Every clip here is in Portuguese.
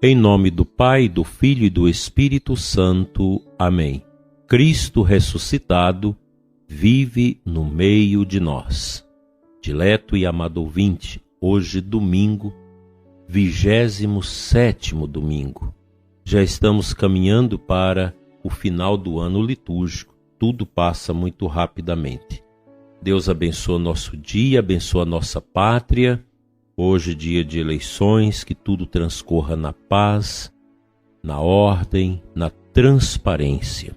Em nome do Pai, do Filho e do Espírito Santo. Amém. Cristo ressuscitado vive no meio de nós. Dileto e amado ouvinte, hoje domingo, 27º domingo. Já estamos caminhando para o final do ano litúrgico. Tudo passa muito rapidamente. Deus abençoa nosso dia, abençoa nossa pátria. Hoje, dia de eleições, que tudo transcorra na paz, na ordem, na transparência.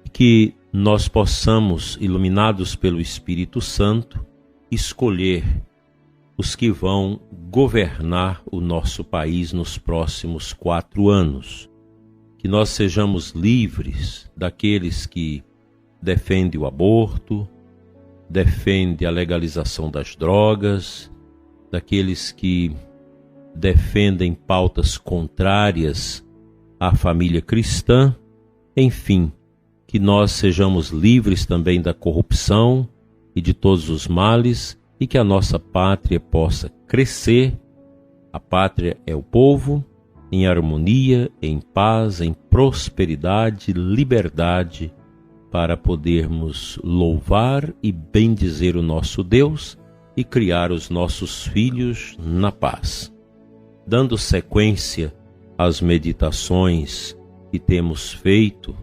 E que nós possamos, iluminados pelo Espírito Santo, escolher os que vão governar o nosso país nos próximos 4 anos. Que nós sejamos livres daqueles que defendem o aborto, defendem a legalização das drogas, daqueles que defendem pautas contrárias à família cristã, enfim, que nós sejamos livres também da corrupção e de todos os males e que a nossa pátria possa crescer. A pátria é o povo em harmonia, em paz, em prosperidade, liberdade, para podermos louvar e bendizer o nosso Deus e criar os nossos filhos na paz. Dando sequência às meditações que temos feito,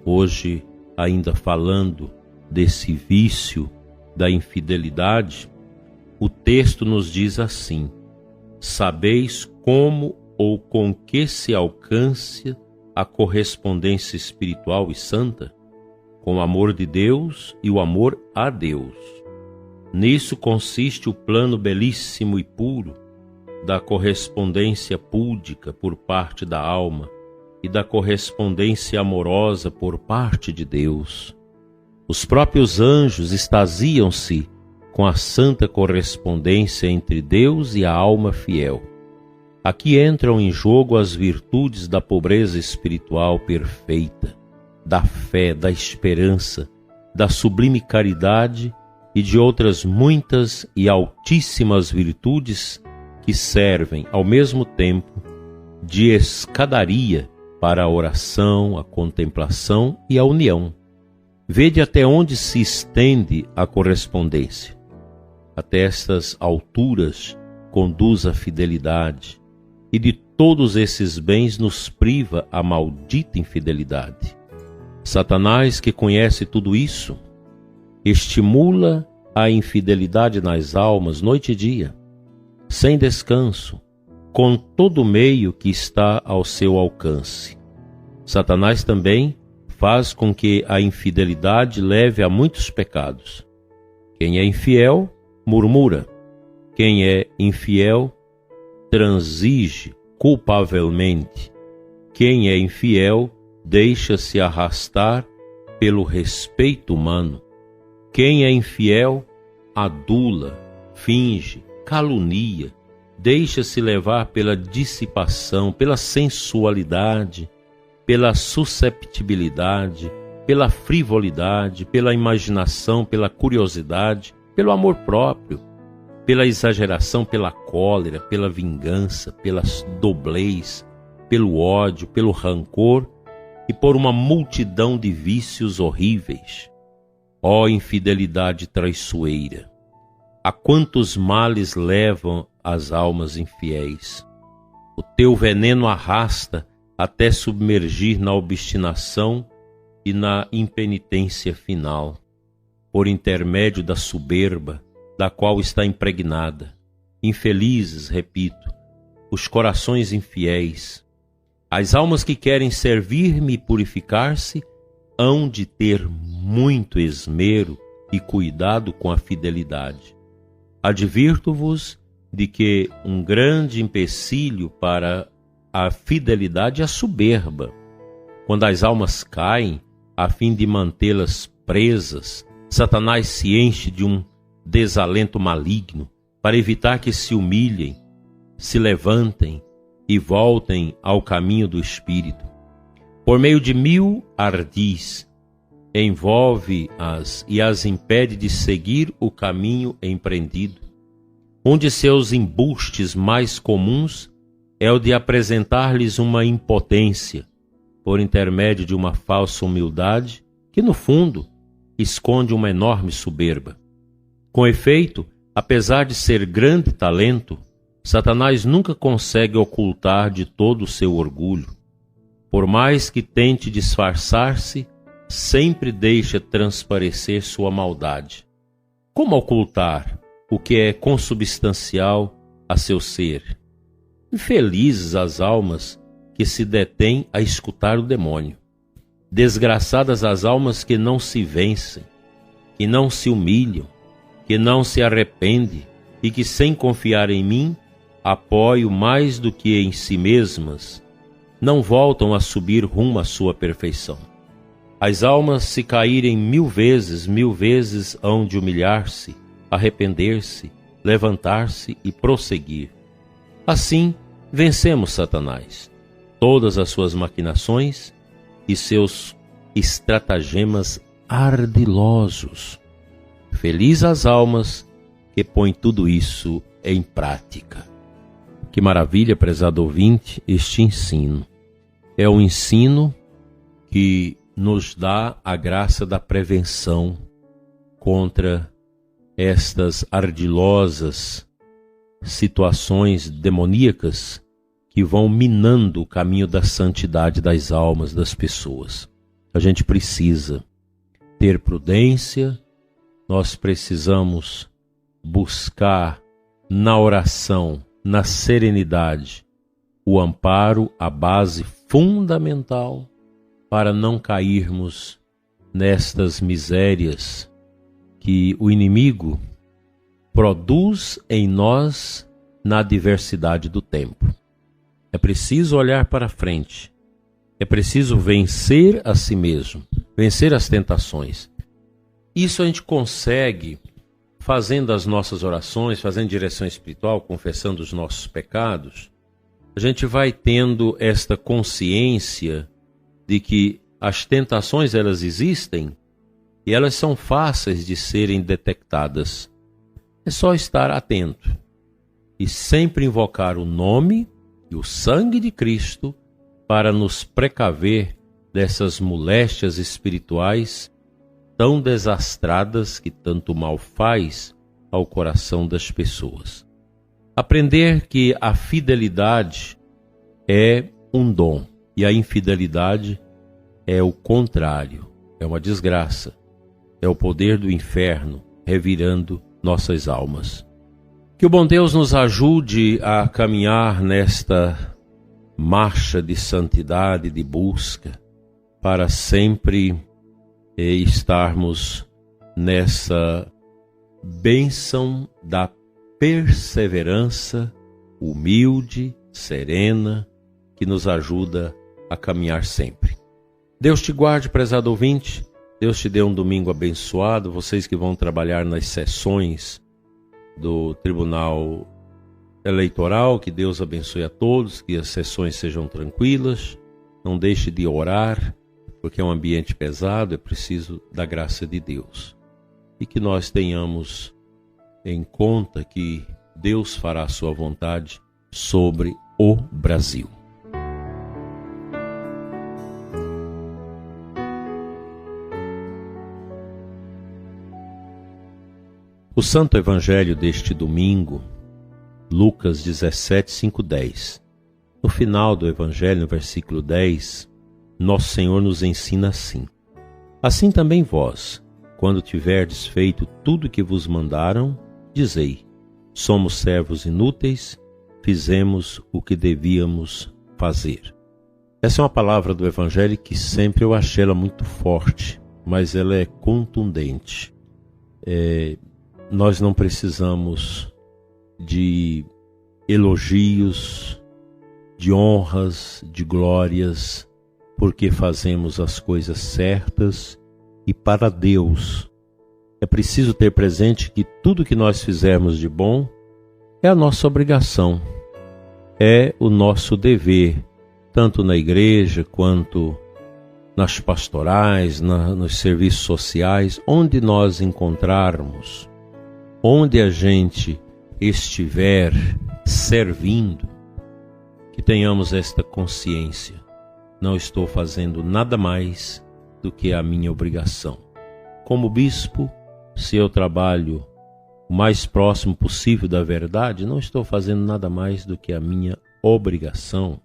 hoje ainda falando desse vício da infidelidade, o texto nos diz assim: sabeis como ou com que se alcance a correspondência espiritual e santa? Com o amor de Deus e o amor a Deus. Nisso consiste o plano belíssimo e puro da correspondência púdica por parte da alma e da correspondência amorosa por parte de Deus. Os próprios anjos extasiam-se com a santa correspondência entre Deus e a alma fiel. Aqui entram em jogo as virtudes da pobreza espiritual perfeita, da fé, da esperança, da sublime caridade e de outras muitas e altíssimas virtudes que servem, ao mesmo tempo, de escadaria para a oração, a contemplação e a união. Vede até onde se estende a correspondência. Até estas alturas conduz a fidelidade, e de todos esses bens nos priva a maldita infidelidade. Satanás, que conhece tudo isso, estimula a infidelidade nas almas noite e dia, sem descanso, com todo o meio que está ao seu alcance. Satanás também faz com que a infidelidade leve a muitos pecados. Quem é infiel, murmura. Quem é infiel, transige culpavelmente. Quem é infiel, deixa-se arrastar pelo respeito humano. Quem é infiel, adula, finge, calunia, deixa-se levar pela dissipação, pela sensualidade, pela susceptibilidade, pela frivolidade, pela imaginação, pela curiosidade, pelo amor próprio, pela exageração, pela cólera, pela vingança, pela doblez, pelo ódio, pelo rancor e por uma multidão de vícios horríveis. Ó infidelidade traiçoeira! A quantos males levam as almas infiéis! O teu veneno arrasta até submergir na obstinação e na impenitência final, por intermédio da soberba, da qual está impregnada. Infelizes, repito, os corações infiéis. As almas que querem servir-me e purificar-se hão de ter muito esmero e cuidado com a fidelidade. Advirto-vos de que um grande empecilho para a fidelidade é a soberba. Quando as almas caem, a fim de mantê-las presas, Satanás se enche de um desalento maligno para evitar que se humilhem, se levantem e voltem ao caminho do Espírito. Por meio de 1000 ardis, envolve-as e as impede de seguir o caminho empreendido. Um de seus embustes mais comuns é o de apresentar-lhes uma impotência, por intermédio de uma falsa humildade, que no fundo esconde uma enorme soberba. Com efeito, apesar de ser grande talento, Satanás nunca consegue ocultar de todo o seu orgulho. Por mais que tente disfarçar-se, sempre deixa transparecer sua maldade. Como ocultar o que é consubstancial a seu ser? Infelizes as almas que se detêm a escutar o demônio. Desgraçadas as almas que não se vencem, que não se humilham, que não se arrependem e que, sem confiar em mim, apoio mais do que em si mesmas, não voltam a subir rumo à sua perfeição. As almas, se caírem 1000 vezes hão de humilhar-se, arrepender-se, levantar-se e prosseguir. Assim, vencemos Satanás, todas as suas maquinações e seus estratagemas ardilosos. Feliz as almas que põem tudo isso em prática. Que maravilha, prezado ouvinte, este ensino. É um ensino que nos dá a graça da prevenção contra estas ardilosas situações demoníacas que vão minando o caminho da santidade das almas das pessoas. A gente precisa ter prudência, nós precisamos buscar na oração, na serenidade, o amparo, a base fundamental para não cairmos nestas misérias que o inimigo produz em nós na adversidade do tempo. É preciso olhar para frente, é preciso vencer a si mesmo, vencer as tentações. Isso a gente consegue fazendo as nossas orações, fazendo direção espiritual, confessando os nossos pecados. A gente vai tendo esta consciência de que as tentações, elas existem e elas são fáceis de serem detectadas. É só estar atento e sempre invocar o nome e o sangue de Cristo para nos precaver dessas moléstias espirituais tão desastradas que tanto mal faz ao coração das pessoas. Aprender que a fidelidade é um dom e a infidelidade é o contrário, é uma desgraça, é o poder do inferno revirando nossas almas. Que o bom Deus nos ajude a caminhar nesta marcha de santidade, de busca, para sempre estarmos nessa bênção da perseverança humilde, serena, que nos ajuda a caminhar sempre. Deus te guarde, prezado ouvinte. Deus te dê um domingo abençoado. Vocês que vão trabalhar nas sessões do Tribunal Eleitoral, que Deus abençoe a todos, que as sessões sejam tranquilas. Não deixe de orar, porque é um ambiente pesado, é preciso da graça de Deus. E que nós tenhamos em conta que Deus fará a sua vontade sobre o Brasil. O Santo Evangelho deste domingo, Lucas 17, 5, 10. No final do Evangelho, no versículo 10, Nosso Senhor nos ensina assim: Assim também vós, quando tiverdes feito tudo o que vos mandaram, dizei: somos servos inúteis, fizemos o que devíamos fazer. Essa é uma palavra do Evangelho que sempre eu achei ela muito forte, mas ela é contundente. Nós não precisamos de elogios, de honras, de glórias, porque fazemos as coisas certas e para Deus. É preciso ter presente que tudo que nós fizermos de bom é a nossa obrigação, é o nosso dever, tanto na igreja quanto nas pastorais, nos serviços sociais, onde nós encontrarmos, onde a gente estiver servindo, Que tenhamos esta consciência. Não estou fazendo nada mais do que a minha obrigação. Como bispo, se eu trabalho o mais próximo possível da verdade, não estou fazendo nada mais do que a minha obrigação.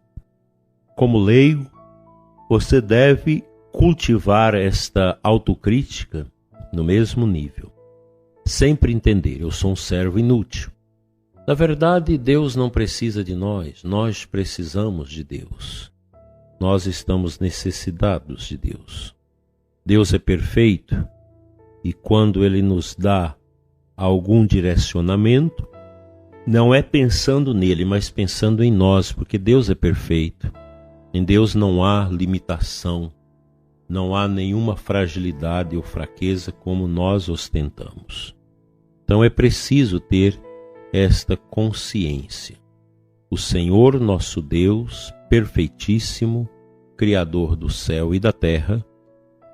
Como leigo, você deve cultivar esta autocrítica no mesmo nível. Sempre entender, eu sou um servo inútil. Na verdade, Deus não precisa de nós, nós precisamos de Deus. Nós estamos necessitados de Deus. Deus é perfeito e quando Ele nos dá algum direcionamento, não é pensando nele, mas pensando em nós, porque Deus é perfeito. Em Deus não há limitação, não há nenhuma fragilidade ou fraqueza como nós ostentamos. Então é preciso ter esta consciência. O Senhor nosso Deus, perfeitíssimo, Criador do céu e da terra,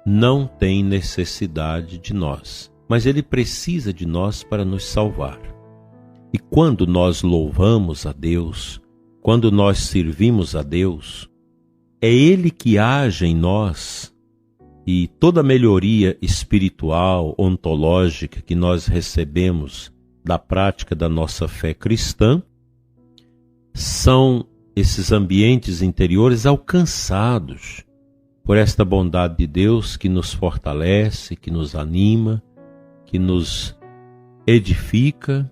não tem necessidade de nós, mas Ele precisa de nós para nos salvar. E quando nós louvamos a Deus, quando nós servimos a Deus, é Ele que age em nós, e toda melhoria espiritual, ontológica que nós recebemos da prática da nossa fé cristã, são esses ambientes interiores alcançados por esta bondade de Deus que nos fortalece, que nos anima, que nos edifica,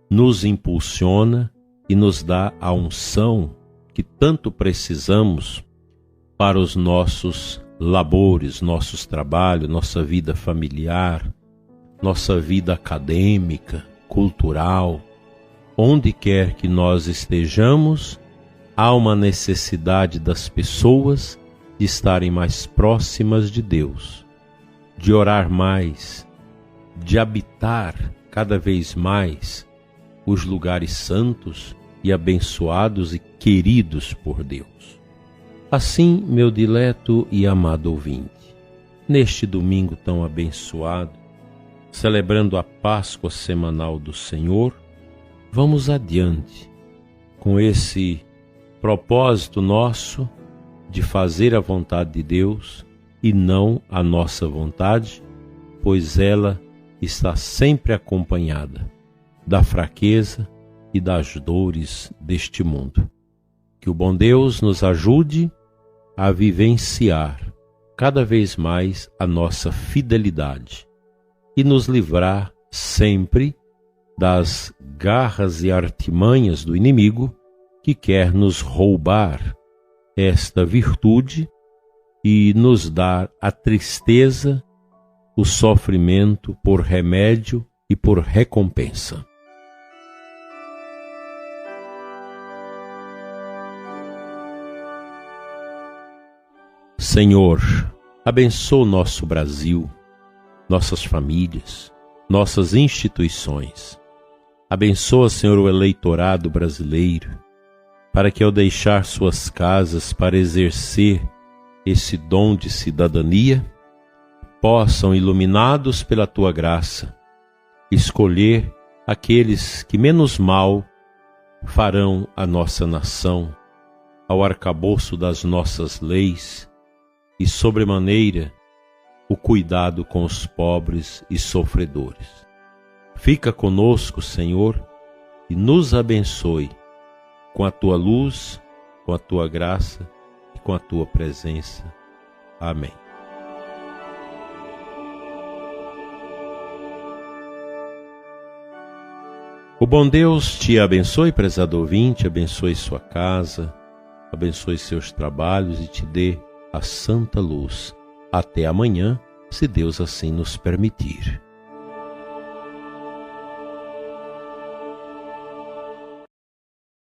nos impulsiona e nos dá a unção que tanto precisamos para os nossos labores, nossos trabalhos, nossa vida familiar, nossa vida acadêmica, cultural. Onde quer que nós estejamos, há uma necessidade das pessoas de estarem mais próximas de Deus, de orar mais, de habitar cada vez mais os lugares santos e abençoados e queridos por Deus. Assim, meu dileto e amado ouvinte, neste domingo tão abençoado, celebrando a Páscoa semanal do Senhor, vamos adiante com esse propósito nosso de fazer a vontade de Deus e não a nossa vontade, pois ela está sempre acompanhada da fraqueza e das dores deste mundo. Que o bom Deus nos ajude a vivenciar cada vez mais a nossa fidelidade e nos livrar sempre das garras e artimanhas do inimigo que quer nos roubar esta virtude e nos dar a tristeza, o sofrimento por remédio e por recompensa. Senhor, abençoa o nosso Brasil, nossas famílias, nossas instituições. Abençoa, Senhor, o eleitorado brasileiro, para que ao deixar suas casas para exercer esse dom de cidadania, possam, iluminados pela Tua graça, escolher aqueles que menos mal farão a nossa nação, ao arcabouço das nossas leis e, sobremaneira, o cuidado com os pobres e sofredores. Fica conosco, Senhor, e nos abençoe com a Tua luz, com a Tua graça e com a Tua presença. Amém. O bom Deus te abençoe, prezado ouvinte, abençoe sua casa, abençoe seus trabalhos e te dê a santa luz. Até amanhã, se Deus assim nos permitir.